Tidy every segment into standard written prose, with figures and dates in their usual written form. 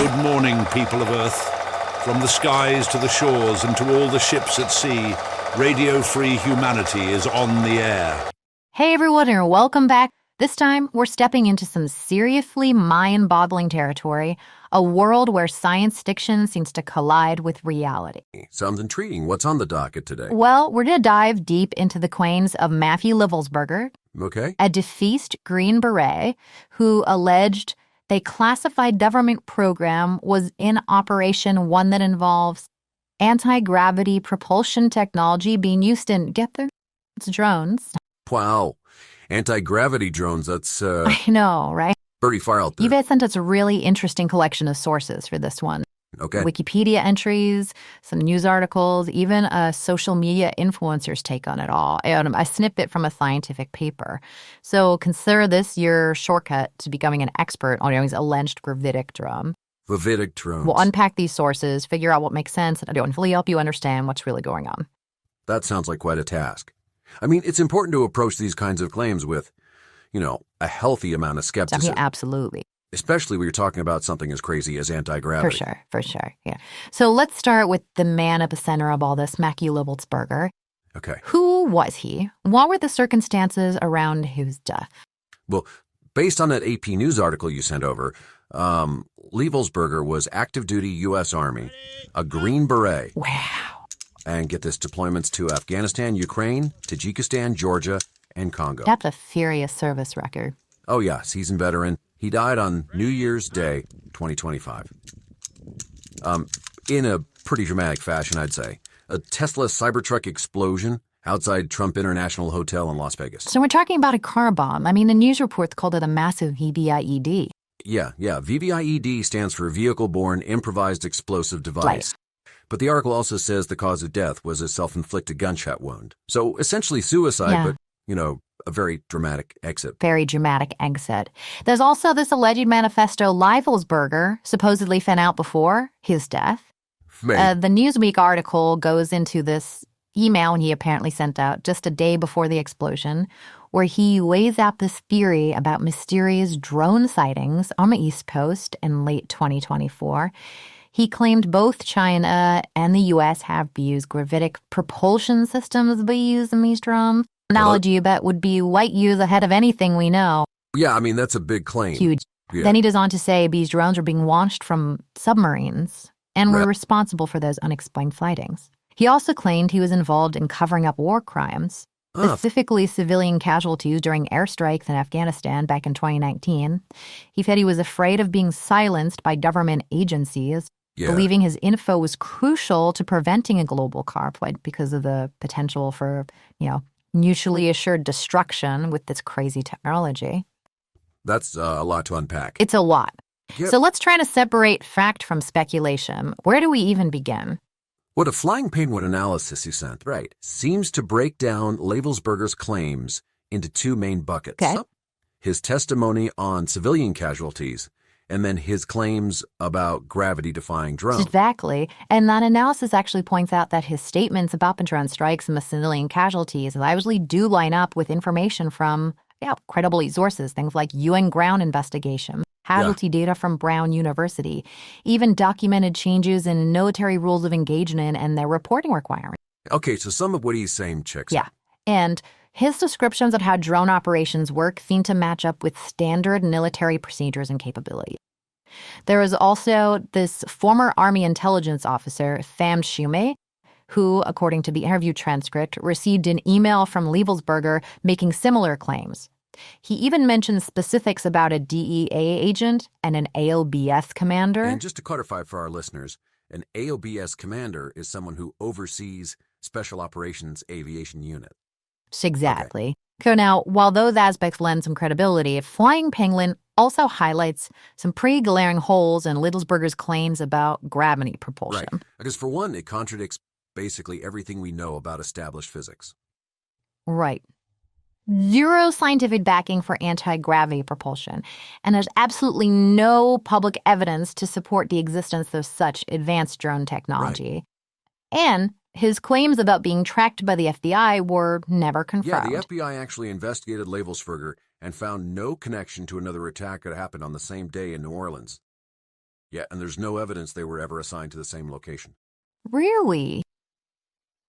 Good morning, people of Earth. From the skies to the shores and to all the ships at sea, radio-free humanity is on the air. Hey everyone, and welcome back. This time, we're stepping into some seriously mind-boggling territory, a world where science fiction seems to collide with reality. Sounds intriguing. What's on the docket today? Well, we're going to dive deep into the claims of Matthew Livelsberger, Okay. a deceased Green Beret who alleged a classified government program was in operation, one that involves anti-gravity propulsion technology being used in, get there? It's drones. Wow. Anti-gravity drones, that's I know, right? pretty far out there. eBay sent us a really interesting collection of sources for this one. Okay. Wikipedia entries, some news articles, even a social media influencer's take on it all, and a snippet from a scientific paper. So consider this your shortcut to becoming an expert on these alleged gravitic drone. Gravitic drones. We'll unpack these sources, figure out what makes sense, and hopefully help you understand what's really going on. That sounds like quite a task. I mean, it's important to approach these kinds of claims with, a healthy amount of skepticism. Yeah, absolutely. Especially when you're talking about something as crazy as anti-gravity. For sure, yeah. So let's start with the man at the center of all this, Matthew Livelsberger. Okay. Who was he? What were the circumstances around his death? Well, based on that AP News article you sent over, Livelsberger was active duty U.S. Army, a Green Beret. Wow. And get this, deployments to Afghanistan, Ukraine, Tajikistan, Georgia, and Congo. That's a furious service record. Oh yeah, seasoned veteran. He died on New Year's Day, 2025. In a pretty dramatic fashion, I'd say. A Tesla cybertruck explosion outside Trump International Hotel in Las Vegas. So we're talking about a car bomb. I mean, the news reports called it a massive VBIED. Yeah. VBIED stands for Vehicle-Borne Improvised Explosive Device. Right. But the article also says the cause of death was a self-inflicted gunshot wound. So essentially suicide, but, a very dramatic exit. Very dramatic exit. There's also this alleged manifesto Livelsberger supposedly sent out before his death. The Newsweek article goes into this email he apparently sent out just a day before the explosion, where he lays out this theory about mysterious drone sightings on the East Coast in late 2024. He claimed both China and the U.S. have used gravitic propulsion systems be used in these drones. Analogy you bet would be light years ahead of anything we know. Yeah, I mean, that's a big claim. Huge. Yeah. Then he goes on to say these drones are being launched from submarines and were responsible for those unexplained sightings. He also claimed he was involved in covering up war crimes, specifically civilian casualties during airstrikes in Afghanistan back in 2019. He said he was afraid of being silenced by government agencies, believing his info was crucial to preventing a global conflict because of the potential for, mutually assured destruction with this crazy technology. That's a lot to unpack. It's a lot. Yep. So let's try to separate fact from speculation. Where do we even begin? What a flying penguin analysis you sent, seems to break down Livelsberger's claims into two main buckets. Okay. His testimony on civilian casualties, and then his claims about gravity-defying drones. Exactly. And that analysis actually points out that his statements about the drone strikes and the civilian casualties largely do line up with information from credible sources, things like UN ground investigation, casualty data from Brown University, even documented changes in military rules of engagement and their reporting requirements. Okay, so some of what he's saying checks out. And his descriptions of how drone operations work seem to match up with standard military procedures and capabilities. There is also this former Army intelligence officer, Pham Shume, who, according to the interview transcript, received an email from Livelsberger making similar claims. He even mentions specifics about a DEA agent and an AOBS commander. And just to clarify for our listeners, an AOBS commander is someone who oversees Special Operations Aviation Unit. Exactly. Okay. So now, while those aspects lend some credibility, Flying Penguin also highlights some pretty glaring holes in Livelsberger's claims about gravity propulsion. Right. Because for one, it contradicts basically everything we know about established physics. Right. Zero scientific backing for anti-gravity propulsion, and there's absolutely no public evidence to support the existence of such advanced drone technology. Right. And his claims about being tracked by the FBI were never confirmed. Yeah, the FBI actually investigated Livelsberger and found no connection to another attack that happened on the same day in New Orleans. Yeah, and there's no evidence they were ever assigned to the same location. Really?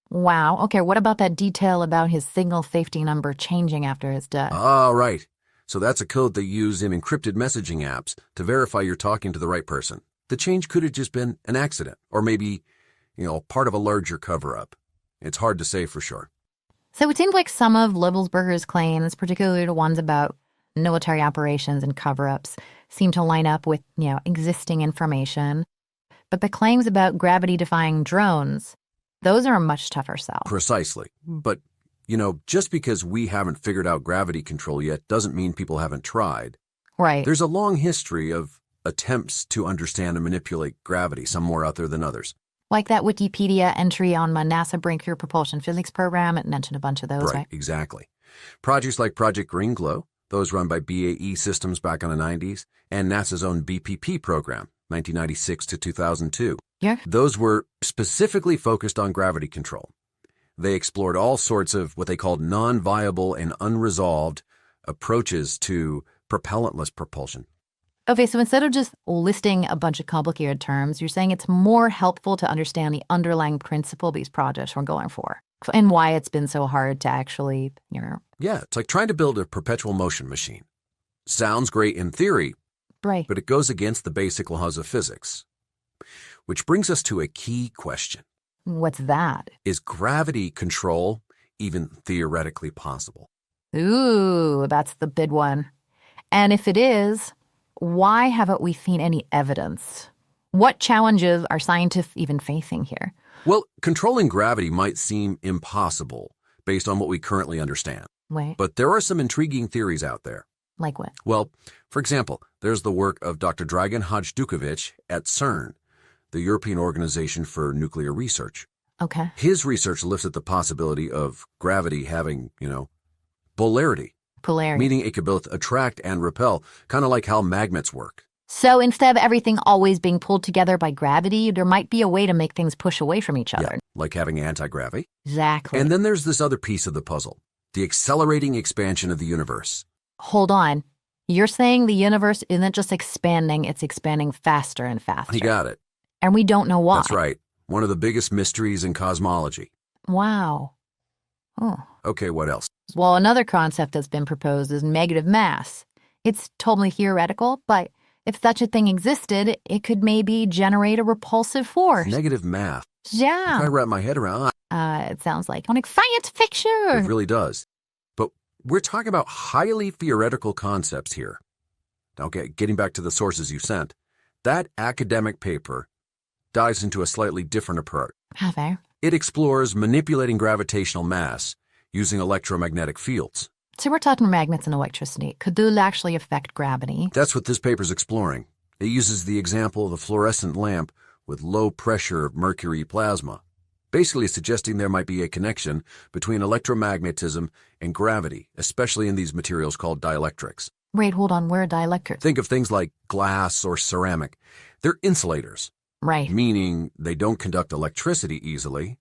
Wow. Okay, what about that detail about his signal safety number changing after his death? Ah, right. So that's a code they use in encrypted messaging apps to verify you're talking to the right person. The change could have just been an accident, or maybe, part of a larger cover-up. It's hard to say for sure. So it seems like some of Libbelsberger's claims, particularly the ones about military operations and cover-ups, seem to line up with, existing information. But the claims about gravity-defying drones, those are a much tougher sell. Precisely. But, just because we haven't figured out gravity control yet doesn't mean people haven't tried. Right. There's a long history of attempts to understand and manipulate gravity, some more out there than others. Like that Wikipedia entry on my NASA Breakthrough Propulsion Physics program, it mentioned a bunch of those, right? Exactly. Projects like Project Green Glow, those run by BAE Systems back in the 90s, and NASA's own BPP program, 1996 to 2002. Yeah. Those were specifically focused on gravity control. They explored all sorts of what they called non-viable and unresolved approaches to propellantless propulsion. Okay, so instead of just listing a bunch of complicated terms, you're saying it's more helpful to understand the underlying principle these projects were going for and why it's been so hard to actually, Yeah, it's like trying to build a perpetual motion machine. Sounds great in theory, right, but it goes against the basic laws of physics. Which brings us to a key question. What's that? Is gravity control even theoretically possible? Ooh, that's the big one. And if it is, why haven't we seen any evidence? What challenges are scientists even facing here? Well, controlling gravity might seem impossible based on what we currently understand. Wait. But there are some intriguing theories out there. Like what? Well, for example, there's the work of Dr. Dragan Hajdukovic at CERN, the European Organization for Nuclear Research. Okay. His research lifts at the possibility of gravity having, polarity. Polarity. Meaning it could both attract and repel, kind of like how magnets work. So instead of everything always being pulled together by gravity, there might be a way to make things push away from each other. Yeah, like having anti-gravity. Exactly. And then there's this other piece of the puzzle, the accelerating expansion of the universe. Hold on. You're saying the universe isn't just expanding, it's expanding faster and faster. You got it. And we don't know why. That's right. One of the biggest mysteries in cosmology. Wow. Oh. Okay, what else? Well, another concept that's been proposed is negative mass. It's totally theoretical, but if such a thing existed, it could maybe generate a repulsive force. Negative math. Yeah. I wrap my head around. It sounds like science fiction. It really does. But we're talking about highly theoretical concepts here. Okay, getting back to the sources you sent, that academic paper dives into a slightly different approach. How there? It explores manipulating gravitational mass using electromagnetic fields. So we're talking magnets and electricity. Could those actually affect gravity? That's what this paper's exploring. It uses the example of a fluorescent lamp with low pressure mercury plasma, basically suggesting there might be a connection between electromagnetism and gravity, especially in these materials called dielectrics. Wait, hold on. We're a dielectric. Think of things like glass or ceramic. They're insulators. Right. Meaning they don't conduct electricity easily,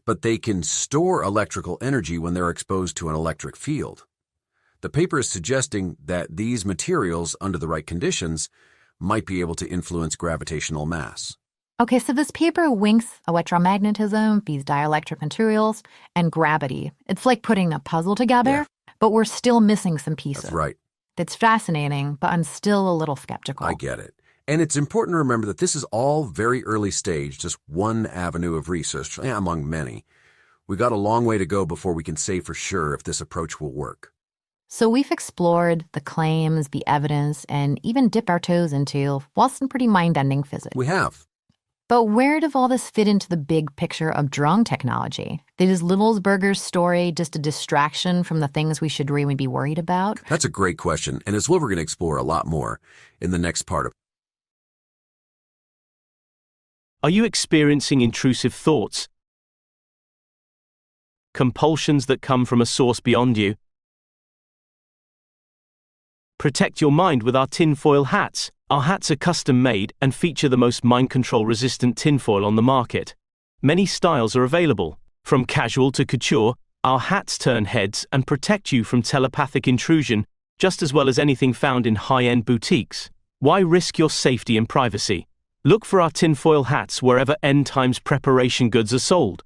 but they can store electrical energy when they're exposed to an electric field. The paper is suggesting that these materials, under the right conditions, might be able to influence gravitational mass. Okay, so this paper links electromagnetism, these dielectric materials, and gravity. It's like putting a puzzle together, but we're still missing some pieces. That's right. It's fascinating, but I'm still a little skeptical. I get it. And it's important to remember that this is all very early stage, just one avenue of research, among many. We've got a long way to go before we can say for sure if this approach will work. So we've explored the claims, the evidence, and even dipped our toes into, well, some pretty mind-bending physics. We have. But where does all this fit into the big picture of drone technology? Is Libbelsberger's story just a distraction from the things we should really be worried about? That's a great question, and it's what we're going to explore a lot more in the next part of. Are you experiencing intrusive thoughts? Compulsions that come from a source beyond you? Protect your mind with our tinfoil hats. Our hats are custom-made and feature the most mind control-resistant tinfoil on the market. Many styles are available. From casual to couture, our hats turn heads and protect you from telepathic intrusion, just as well as anything found in high-end boutiques. Why risk your safety and privacy? Look for our tinfoil hats wherever end times preparation goods are sold.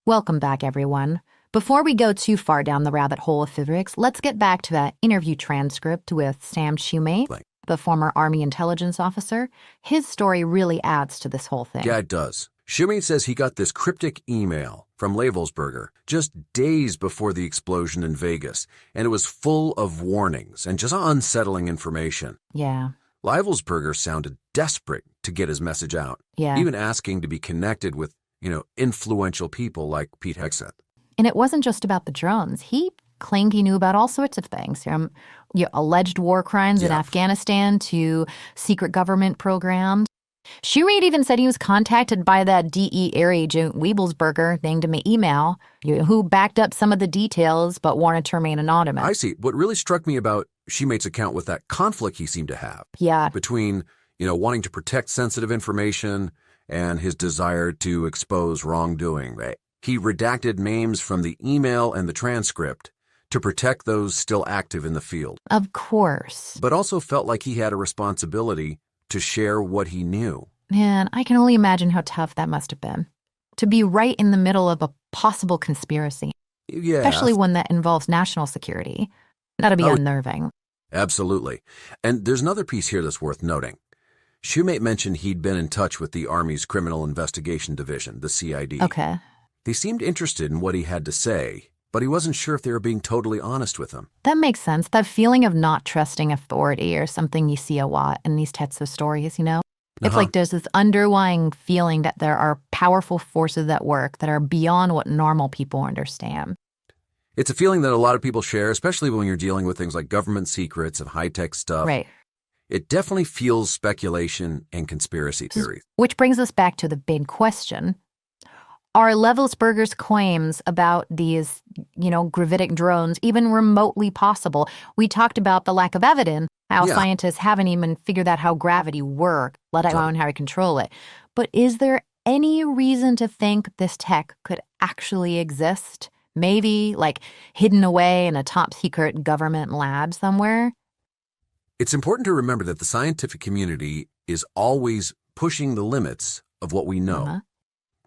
Welcome back, everyone. Before we go too far down the rabbit hole of physics, let's get back to that interview transcript with Sam Shumate, the former Army intelligence officer. His story really adds to this whole thing. Yeah, it does. Shumate says he got this cryptic email from Lavelsberger just days before the explosion in Vegas, and it was full of warnings and just unsettling information. Yeah. Lavelsberger sounded desperate to get his message out, even asking to be connected with, influential people like Pete Hegseth. And it wasn't just about the drones. He claimed he knew about all sorts of things, from alleged war crimes in Afghanistan to secret government programs. Shumate even said he was contacted by that DE air agent Wiebelsberger, named him an email, who backed up some of the details but wanted to remain anonymous. I see. What really struck me about Shumate's account was that conflict he seemed to have. Between, wanting to protect sensitive information and his desire to expose wrongdoing. He redacted names from the email and the transcript to protect those still active in the field. Of course. But also felt like he had a responsibility to share what he knew. Man, I can only imagine how tough that must have been. To be right in the middle of a possible conspiracy. Yeah. Especially one that involves national security. That'd be unnerving. Absolutely. And there's another piece here that's worth noting. Shumate mentioned he'd been in touch with the Army's Criminal Investigation Division, the CID. Okay. They seemed interested in what he had to say, but he wasn't sure if they were being totally honest with him. That makes sense. That feeling of not trusting authority or something you see a lot in these types of stories, It's like there's this underlying feeling that there are powerful forces at work that are beyond what normal people understand. It's a feeling that a lot of people share, especially when you're dealing with things like government secrets and high-tech stuff. Right. It definitely fuels speculation and conspiracy theories. Which brings us back to the big question. Are Lavelsberger's claims about these, gravitic drones even remotely possible? We talked about the lack of evidence, how scientists haven't even figured out how gravity works, let alone how to control it. But is there any reason to think this tech could actually exist? Maybe, hidden away in a top-secret government lab somewhere? It's important to remember that the scientific community is always pushing the limits of what we know.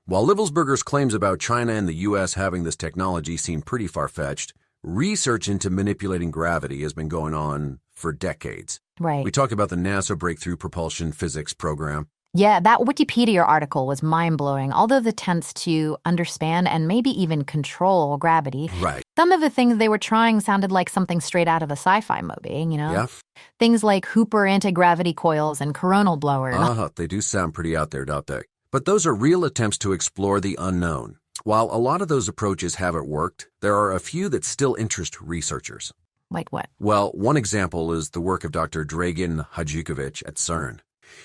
While Lavelsberger's claims about China and the U.S. having this technology seem pretty far-fetched, research into manipulating gravity has been going on for decades. Right. We talked about the NASA Breakthrough Propulsion Physics program. Yeah, that Wikipedia article was mind-blowing. All of the attempts to understand and maybe even control gravity. Right. Some of the things they were trying sounded like something straight out of a sci-fi movie, Yeah. Things like Hooper anti-gravity coils and coronal blowers. They do sound pretty out there, don't they? But those are real attempts to explore the unknown. While a lot of those approaches haven't worked, there are a few that still interest researchers. Like what? Well, one example is the work of Dr. Dragan Hadžiković at CERN.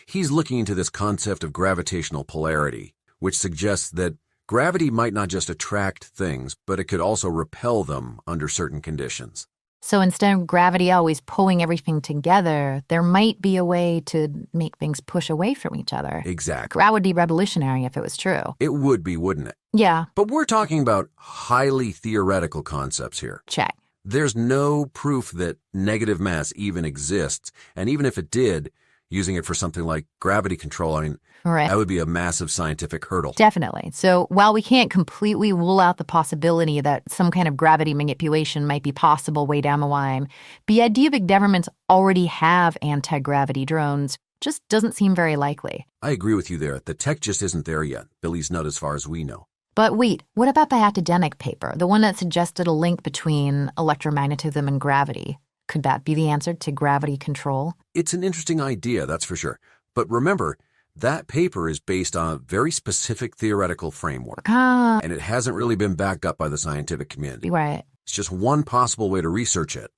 He's looking into this concept of gravitational polarity, which suggests that gravity might not just attract things, but it could also repel them under certain conditions. So instead of gravity always pulling everything together, there might be a way to make things push away from each other. Exactly. That would be revolutionary if it was true. It would be, wouldn't it? Yeah. But we're talking about highly theoretical concepts here. Check. There's no proof that negative mass even exists, and even if it did, using it for something like gravity control, that would be a massive scientific hurdle. Definitely. So while we can't completely rule out the possibility that some kind of gravity manipulation might be possible way down the line, the idea that governments already have anti-gravity drones just doesn't seem very likely. I agree with you there. The tech just isn't there yet. Billy's nut as far as we know. But wait, what about the academic paper, the one that suggested a link between electromagnetism and gravity? Could that be the answer to gravity control? It's an interesting idea, that's for sure. But remember, that paper is based on a very specific theoretical framework. And it hasn't really been backed up by the scientific community. Right. It's just one possible way to research it.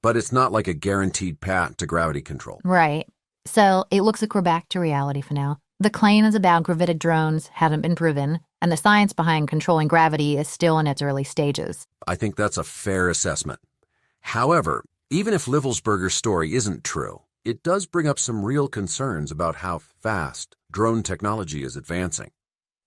But it's not like a guaranteed path to gravity control. Right. So it looks like we're back to reality for now. The claims about gravitic drones haven't been proven, and the science behind controlling gravity is still in its early stages. I think that's a fair assessment. However, even if Lavelsberger's story isn't true, it does bring up some real concerns about how fast drone technology is advancing.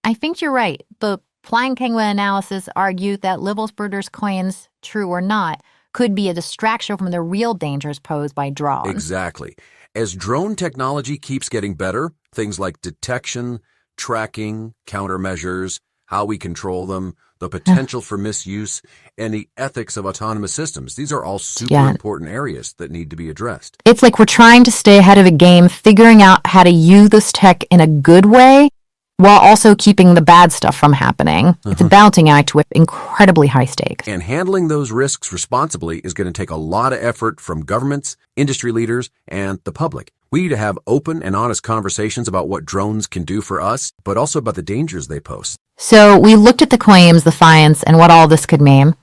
I think you're right. The Planck-Penguin analysis argued that Lavelsberger's claims, true or not, could be a distraction from the real dangers posed by drones. Exactly. As drone technology keeps getting better, things like detection, tracking, countermeasures, how we control them, the potential for misuse, and the ethics of autonomous systems. These are all super important areas that need to be addressed. It's like we're trying to stay ahead of the game, figuring out how to use this tech in a good way while also keeping the bad stuff from happening. It's a balancing act with incredibly high stakes. And handling those risks responsibly is going to take a lot of effort from governments, industry leaders, and the public. We need to have open and honest conversations about what drones can do for us, but also about the dangers they pose. So we looked at the claims, the science, and what all this could mean.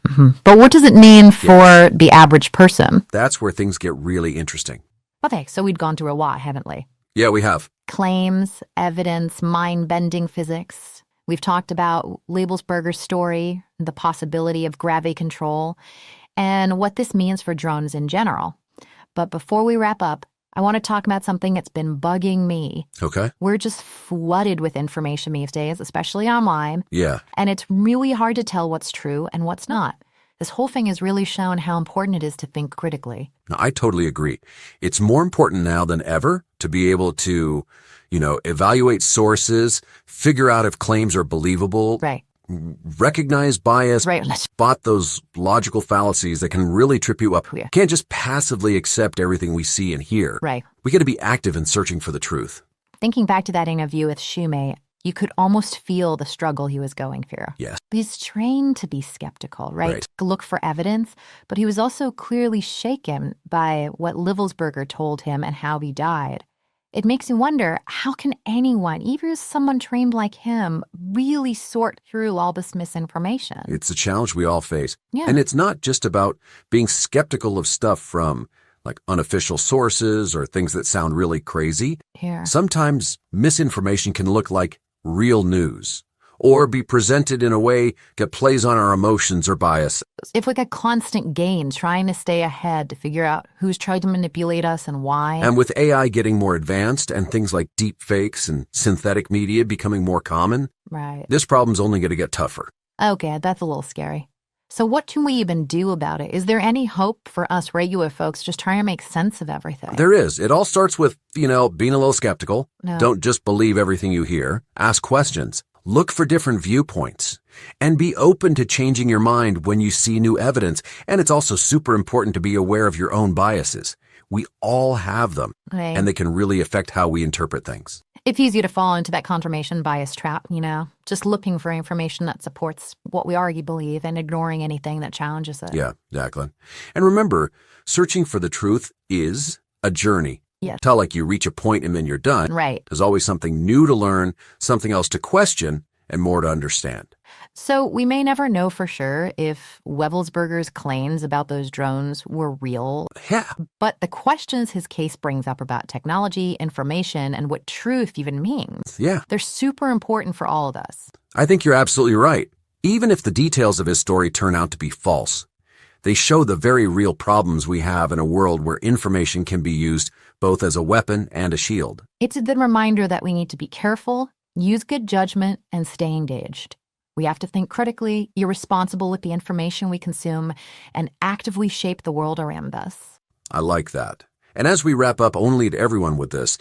But what does it mean for the average person? That's where things get really interesting. Okay, so we'd gone through a lot, haven't we? Yeah, we have. Claims, evidence, mind-bending physics. We've talked about Lebelsberger's story, the possibility of gravity control, and what this means for drones in general. But before we wrap up, I want to talk about something that's been bugging me. Okay. We're just flooded with information these days, especially online. Yeah. And it's really hard to tell what's true and what's not. This whole thing has really shown how important it is to think critically. No, I totally agree. It's more important now than ever to be able to, evaluate sources, figure out if claims are believable. Right. Recognize bias, Right. spot those logical fallacies that can really trip you up. Yeah. Can't just passively accept everything we see and hear. Right. We got to be active in searching for the truth. Thinking back to that interview with Shumei, you could almost feel the struggle he was going through. Yes. He's trained to be skeptical, right? Right. To look for evidence, but he was also clearly shaken by what Livelsberger told him and how he died. It makes you wonder, how can anyone, even someone trained like him, really sort through all this misinformation? It's a challenge we all face. Yeah. And it's not just about being skeptical of stuff from like unofficial sources or things that sound really crazy. Here. Sometimes misinformation can look like real news or be presented in a way that plays on our emotions or bias. If we got constant gain, trying to stay ahead to figure out who's trying to manipulate us and why. And with AI getting more advanced and things like deep fakes and synthetic media becoming more common, Right. this problem's only going to get tougher. Okay, that's a little scary. So what can we even do about it? Is there any hope for us regular folks just trying to make sense of everything? There is. It all starts with, being a little skeptical. No. Don't just believe everything you hear. Ask questions. Look for different viewpoints. And be open to changing your mind when you see new evidence. And it's also super important to be aware of your own biases. We all have them, Right. and they can really affect how we interpret things. It's easy to fall into that confirmation bias trap, just looking for information that supports what we already believe and ignoring anything that challenges it. Yeah, Jacqueline. And remember, searching for the truth is a journey. Yes. It's not like you reach a point and then you're done. Right. There's always something new to learn, something else to question, and more to understand. So we may never know for sure if Wevelsberger's claims about those drones were real. Yeah. But the questions his case brings up about technology, information, and what truth even means, Yeah. they're super important for all of us. I think you're absolutely right. Even if the details of his story turn out to be false, they show the very real problems we have in a world where information can be used both as a weapon and a shield. It's a good reminder that we need to be careful, use good judgment, and stay engaged. We have to think critically, be responsible with the information we consume, and actively shape the world around us. I like that. And as we wrap up, only to everyone with this,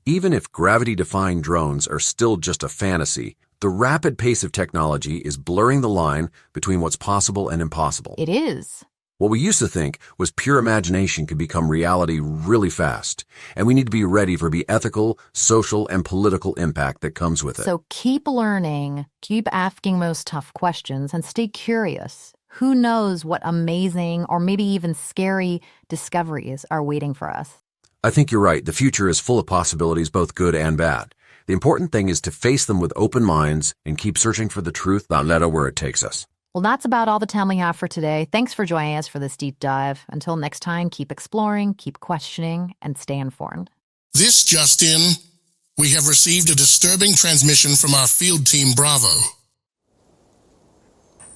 even if gravity-defying drones are still just a fantasy, the rapid pace of technology is blurring the line between what's possible and impossible. It is. What we used to think was pure imagination could become reality really fast, and we need to be ready for the ethical, social, and political impact that comes with it. So keep learning, keep asking those tough questions, and stay curious. Who knows what amazing or maybe even scary discoveries are waiting for us? I think you're right. The future is full of possibilities, both good and bad. The important thing is to face them with open minds and keep searching for the truth, no matter where it takes us. Well, that's about all the time we have for today. Thanks for joining us for this deep dive. Until next time, keep exploring, keep questioning, and stay informed. This just in, we have received a disturbing transmission from our field team Bravo.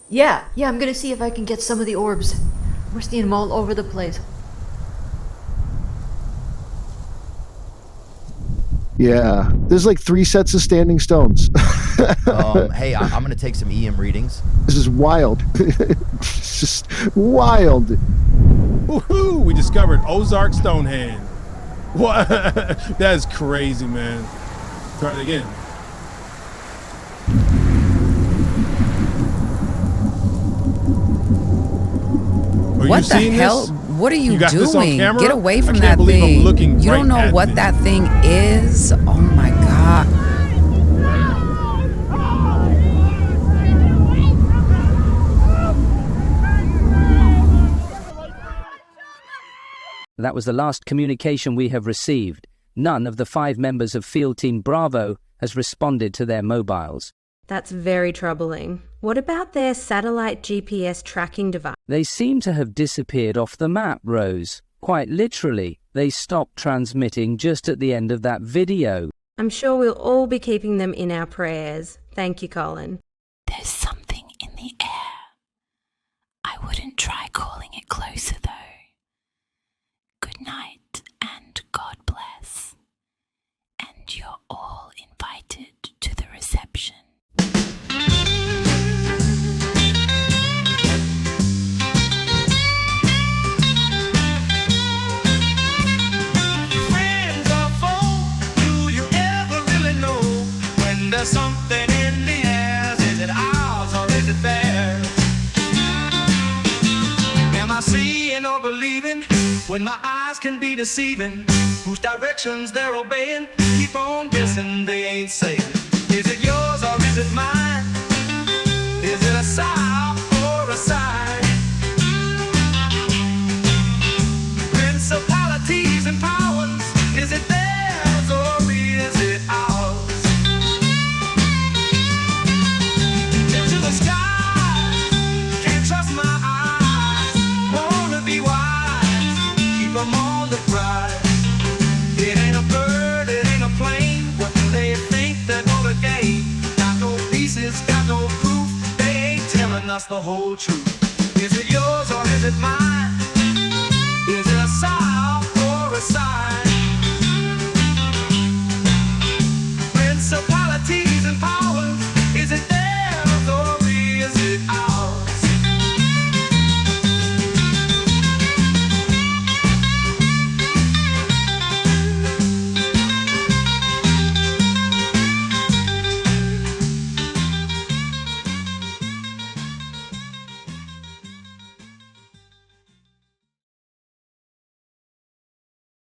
Yeah, I'm gonna see if I can get some of the orbs. We're seeing them all over the place. Yeah, there's like 3 sets of standing stones. Hey, I'm gonna take some EM readings. This is wild. It's just wild. Woohoo! We discovered Ozarks Stonehenge. What? That is crazy, man. Try it again. What the hell? What are you doing? Get away from that thing. You don't know what that thing is? Oh my God. That was the last communication we have received. None of the 5 members of Field Team Bravo has responded to their mobiles. That's very troubling. What about their satellite GPS tracking device? They seem to have disappeared off the map, Rose. Quite literally, they stopped transmitting just at the end of that video. I'm sure we'll all be keeping them in our prayers. Thank you, Colin. There's something in the air. I wouldn't try calling it closer, though. Good night and God bless. And you're all invited to the reception. There's something in the air. Is it ours or is it theirs? Am I seeing or believing when my eyes can be deceiving? Whose directions they're obeying? Keep on guessing, they ain't saying. Is it yours or is it mine? Is it a sigh or a sigh? Principalities and powers, is it theirs or is it ours? On the prize. It ain't a bird, it ain't a plane. What do they think they're gonna gain? Got no pieces, got no proof. They ain't telling us the whole truth. Is it yours or is it mine?